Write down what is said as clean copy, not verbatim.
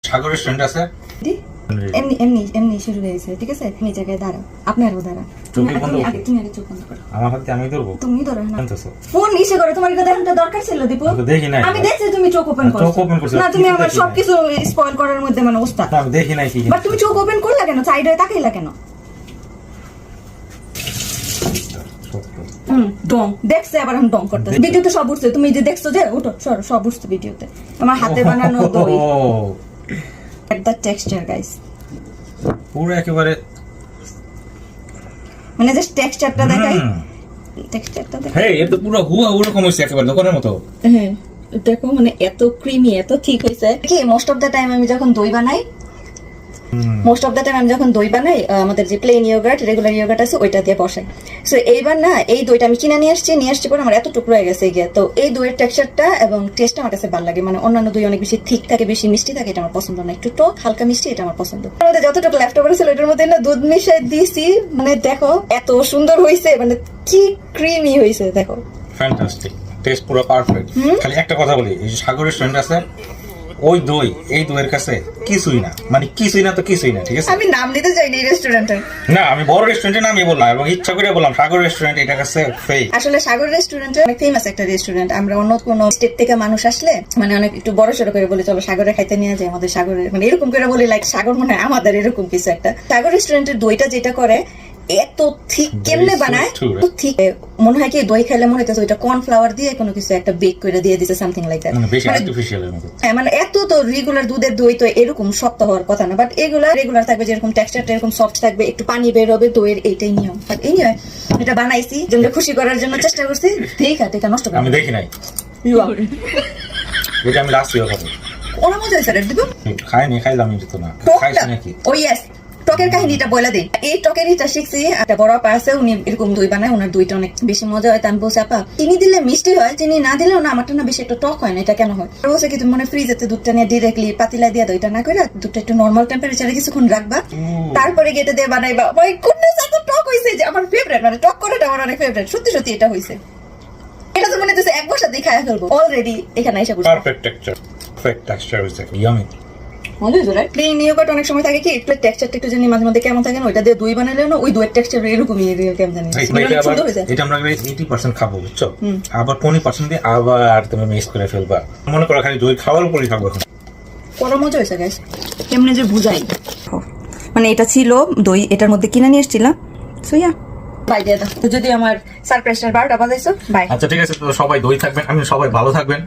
সাগর restaurant আছে এমনি এমনি এমনি শুরু হয়েছে, ঠিক আছে? তুমি জায়গায় দাঁড়াও, আপনারও দাঁড়াও। তুমি আগে চোখ বন্ধ করো। আমার হাতে আমি ধরবো, তুমি ধরো না। জানতেছো ফোন ইসে করে, তোমার এটা দেখাটা দরকার ছিল দীপু। আমি তো দেখি নাই। আমি দেখছি তুমি চোখ ওপেন করছো। চোখ ওপেন করছি না, তুমি আমার দেখি নাই। সবকিছু স্পয়েল করার মধ্যে মানে ওস্তাদ। না, আমি দেখি নাই কি। বাট তুমি চোখ ওপেন করলা কেন? সাইড হয়ে তাকাইলা কেন? ডং দেখছে, আবার আমি ডং করতেছি। ভিডিওতে সব উঠছে, তুমি যে দেখছো যে উঠো সর, সব উঠছে ভিডিওতে। আমার হাতে বানানো দই। এট দ্য টেক্সচার গাইস, পুরো একেবারে মানে জাস্ট টেক্সচারটা দেখাই। টেক্সচারটা দেখাই। হেই, এটা তো পুরো হুয়া ওরকম হইছে একেবারে দোকানের মতো। হ্যাঁ দেখো, মানে এত ক্রিমি, এত ঠিক হয়েছে কি। মোস্ট অফ দ্য টাইম আমি যখন দই বানাই, আমাদের যে প্লেন ইয়োগার্ট, রেগুলার ইয়োগার্ট আছে, ওইটা দিয়ে বসাই। সো এইবার না, এই দইটা আমি কিনে নিয়ে আসছি পরে আমার এত টুকরো হয়ে গেছে গিয়ে। তো এই দইয়ের টেক্সচারটা এবং টেস্টটা আমার কাছে ভালো লাগে। মানে অন্যান্য দই অনেক বেশি থিক থাকে, বেশি মিষ্টি থাকে, এটা আমার পছন্দ না। একটু টক হালকা মিষ্টি, এটা আমার পছন্দ। এর মধ্যে যতটুকু লেফট ওভার ছিল এটার মধ্যে না দুধ মিশিয়ে দিয়েছি। মানে দেখো এত সুন্দর হয়েছে, মানে কি ক্রিমি হয়েছে দেখো। ফ্যান্টাস্টিক, টেস্ট পুরো পারফেক্ট। খালি একটা কথা বলি, এই যে সাগর রেস্টুরেন্ট আছে, ওই দই এই দইয়ের কাছে কিছুই না, মানে কিছুই না তো কিছুই না, ঠিক আছে? আমি নাম দিতে চাইনি এই রেস্টুরেন্টের। না, আমি বড় রেস্টুরেন্টের নামই বললাম এবং ইচ্ছা করে বললাম সাগর রেস্টুরেন্ট, এটা কাছে ফেক। আসলে সাগর রেস্টুরেন্ট অনেক ফেমাস একটা রেস্টুরেন্ট। আমরা অন্য কোনো স্টেট থেকে মানুষ আসলে মানে অনেক একটু বড় সড়ো করে বলি চলো সাগরে খাইতে নিয়ে যাই, আমাদের সাগরের মানে এরকম করে বলি, লাইক সাগর মনে হয় আমাদের এরকম কিছু একটা। সাগর রেস্টুরেন্টের দইটা যেটা করে এত ঠিক কেমনে বানায়, তো ঠিক মনে হয় কি দই খাইলে মনে হইতেছে ওইটা কর্নফ্লাওয়ার দিয়ে কোনো কিছু একটা বেক করে দিয়ে দিছে, সামথিং লাইক দ্যাট। মানে বেশি আর্টিফিশিয়াল এর মতো। হ্যাঁ, মানে এত তো রেগুলার দুধের দই তো এরকম শক্ত হওয়ার কথা না, বাট এগুলা রেগুলার থাকবে, যেরকম টেক্সচারটা এরকম সফট থাকবে, একটু পানি বের হবে দইয়ের, এইটাই নিয়ম। আর এই নিয়ম এটা বানাইছি, যেটা খুশি করার জন্য চেষ্টা করছি। ঠিক আছে, এটা নষ্ট আমি দেখি নাই, এটা আমি লাস্ট ইয়ার খাবো। ওরা মজা হয়েছে রে দিব। খাইনি, খাইলাম আমি তো না, খাইছি নাকি? ও ইয়েস, টকের কাহিনীটা বলে দিই। এই টকের ইটা শিখছি, একটা বড় আপা আছে, উনি এরকম দই বানায়, ওনার দইটা অনেক বেশি মজা হয়। আমি বলছি আপা চিনি দিলে মিষ্টি হয়, চিনি না দিলেও না আমারটা না বেশি একটা টক হয় না, এটা কেন হয়? বলছে কি তুমি মনে ফ্রিজেতে দুধটা নিয়ে ডিরেক্টলি পাতিলা দিয়ে দইটা না করে দুধটা একটু নর্মাল টেম্পারেচারে কিছুক্ষণ রাখবা, তারপরে গেটে দিয়ে বানাইবা। ওই গুডনেস, এত টক হয়েছে যে আমার ফেভারিট, মানে টক করাটা আমার অনেক ফেভারিট। সত্যি সত্যি এটা হয়েছে, এটা তো মনে হচ্ছে এক বছর দিয়ে খাওয়া ফেলবো অলরেডি। এখানে এসে বুঝছি পারফেক্ট টেক্সচার, পারফেক্ট টেক্সচার হইছে, ইয়ামি। প্লেন ইয়োগার্ট অনেক সময় থাকে কি একটু টেক্সচারটা একটু জানি মাঝে মধ্যে কেমন থাকে না, ওইটা দিয়ে দই বানালে না ওই দইয়ের টেক্সচার এরকমই কেমন জানি এটা আমরা 80% খাবো, বুঝছো? আবার 20% দিয়ে আবার তুমি মিক্স করে ফেলবা। মনে করো খালি দই খাওয়ার উপরই খাবো এখন। কত মজা হয়েছে গাইস, কেমনে যে বুঝাই। মানে এটা ছিল দই, এটার মধ্যে কিনে নিয়ে এসেছিলাম। সো ইয়া, বাই দিয়ে দাও। যদি আমার সারপ্রাইজটার 12টা বাজাইছো, বাই। আচ্ছা ঠিক আছে, তো সবাই দই থাকবেন, আমি সবাই ভালো থাকবেন।